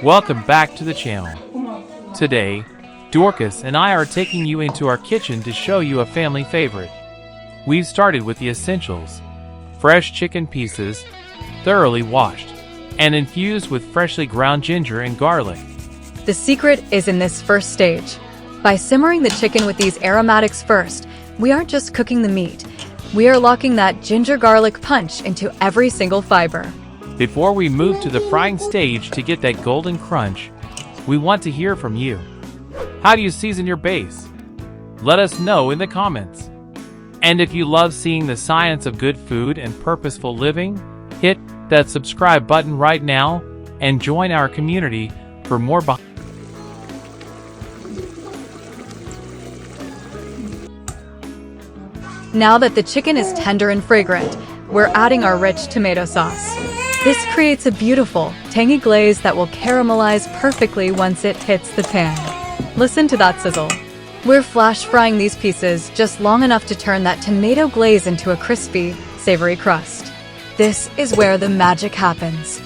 Welcome back to the channel. Today, Dorcas and I are taking you into our kitchen to show you a family favorite. We've started with the essentials: fresh chicken pieces, thoroughly washed, and infused with freshly ground ginger and garlic. The secret is in this first stage. By simmering the chicken with these aromatics first, we aren't just cooking the meat. We are locking that ginger garlic punch into every single fiber. Before we move to the frying stage to get that golden crunch, we want to hear from you. How do you season your base? Let us know in the comments. And if you love seeing the science of good food and purposeful living, hit that subscribe button right now and join our community for more Now that the chicken is tender and fragrant, we're adding our rich tomato sauce. This creates a beautiful, tangy glaze that will caramelize perfectly once it hits the pan. Listen to that sizzle. We're flash frying these pieces just long enough to turn that tomato glaze into a crispy, savory crust. This is where the magic happens.